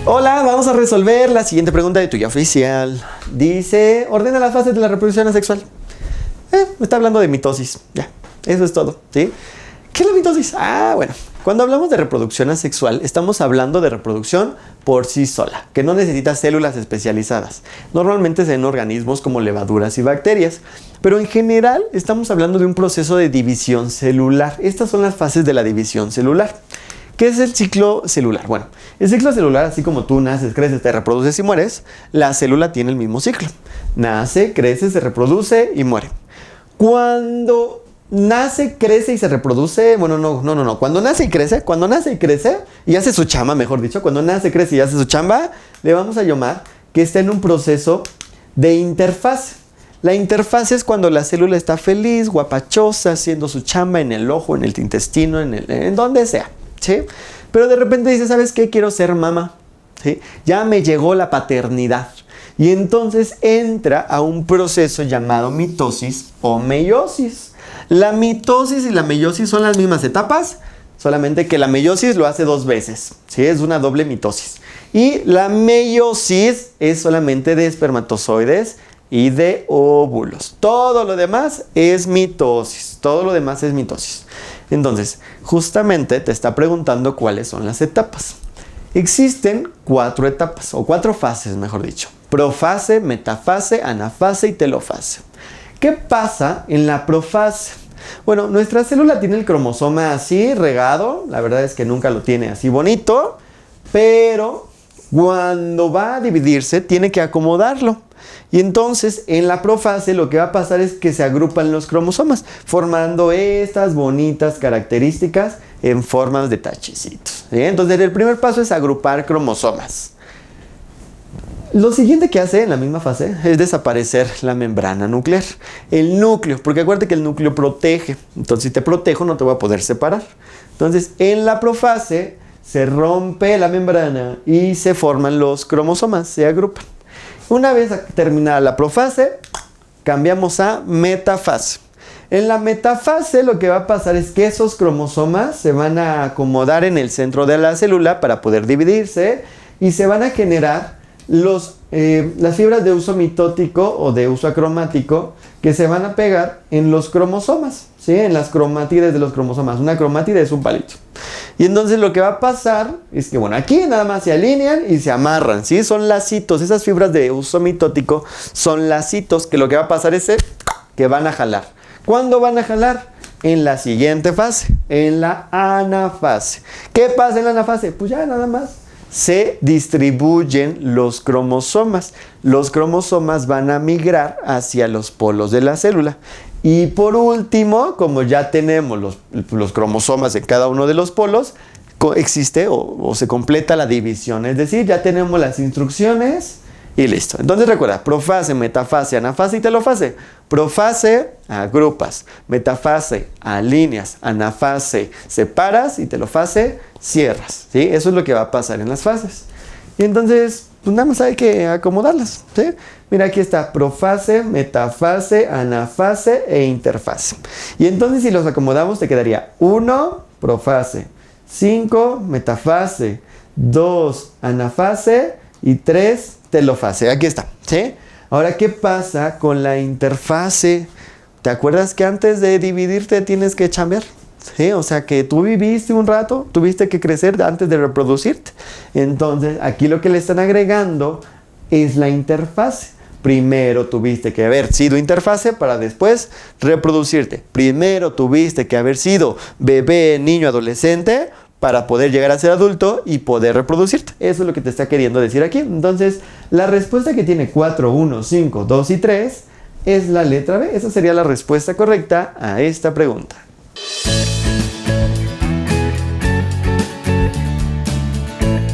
Hola, vamos a resolver la siguiente pregunta de tu guía oficial. Dice, ordena las fases de la reproducción asexual. Me está hablando de mitosis. Ya, eso es todo, ¿sí? ¿Qué es la mitosis? Bueno, cuando hablamos de reproducción asexual, estamos hablando de reproducción por sí sola, que no necesita células especializadas. Normalmente es en organismos como levaduras y bacterias, pero en general estamos hablando de un proceso de división celular. Estas son las fases de la división celular. ¿Qué es el ciclo celular? Bueno, el ciclo celular, así como tú naces, creces, te reproduces y mueres, la célula tiene el mismo ciclo. Nace, crece, se reproduce y muere. Cuando nace, crece y se reproduce, bueno, no. Cuando nace y crece y hace su chamba, mejor dicho, cuando nace, crece y hace su chamba, le vamos a llamar que está en un proceso de interfase. La interfase es cuando la célula está feliz, guapachosa, haciendo su chamba en el ojo, en el intestino, en donde sea, ¿sí? Pero de repente dice, ¿sabes qué? Quiero ser mamá, ¿sí? Ya me llegó la paternidad. Y entonces entra a un proceso llamado mitosis o meiosis. La mitosis y la meiosis son las mismas etapas, solamente que la meiosis lo hace 2 veces, ¿sí? Es una doble mitosis. Y la meiosis es solamente de espermatozoides y de óvulos. Todo lo demás es mitosis. Entonces, justamente te está preguntando cuáles son las etapas. Existen 4 etapas, o 4 fases, mejor dicho. Profase, metafase, anafase y telofase. ¿Qué pasa en la profase? Bueno, nuestra célula tiene el cromosoma así regado. La verdad es que nunca lo tiene así bonito. Pero cuando va a dividirse, tiene que acomodarlo. Y entonces en la profase lo que va a pasar es que se agrupan los cromosomas, formando estas bonitas características en formas de tachecitos, ¿sí? Entonces el primer paso es agrupar cromosomas. Lo siguiente que hace en la misma fase es desaparecer la membrana nuclear, el núcleo, porque acuérdate que el núcleo protege. Entonces si te protejo no te voy a poder separar. Entonces en la profase se rompe la membrana y se forman los cromosomas, se agrupan. Una vez terminada la profase, cambiamos a metafase. En la metafase lo que va a pasar es que esos cromosomas se van a acomodar en el centro de la célula para poder dividirse y se van a generar las fibras de uso mitótico o de uso acromático que se van a pegar en los cromosomas, ¿sí? En las cromátides de los cromosomas. Una cromátide es un palito. Y entonces lo que va a pasar es que, bueno, aquí nada más se alinean y se amarran, ¿sí? Son lacitos. Esas fibras de uso mitótico son lacitos que lo que va a pasar es que van a jalar. ¿Cuándo van a jalar? En la siguiente fase, en la anafase. ¿Qué pasa en la anafase? Pues ya nada más se distribuyen los cromosomas. Los cromosomas van a migrar hacia los polos de la célula. Y por último, como ya tenemos los cromosomas en cada uno de los polos, existe o se completa la división. Es decir, ya tenemos las instrucciones y listo. Entonces recuerda, profase, metafase, anafase y telofase. Profase, agrupas. Metafase, alineas. Anafase, separas. Y telofase, cierras, ¿sí? Eso es lo que va a pasar en las fases. Y entonces, pues nada más hay que acomodarlas, ¿sí? Mira, aquí está profase, metafase, anafase e interfase. Y entonces si los acomodamos te quedaría 1, profase, 5, metafase, 2, anafase y 3, telofase. Aquí está, ¿sí? Ahora, ¿qué pasa con la interfase? ¿Te acuerdas que antes de dividirte tienes que chambear? ¿Sí? O sea que tú viviste un rato, tuviste que crecer antes de reproducirte. Entonces, aquí lo que le están agregando es la interfase. Primero tuviste que haber sido interfase para después reproducirte. Primero tuviste que haber sido bebé, niño, adolescente para poder llegar a ser adulto y poder reproducirte. Eso es lo que te está queriendo decir aquí. Entonces, la respuesta que tiene 4, 1, 5, 2 y 3 es la letra B. Esa sería la respuesta correcta a esta pregunta.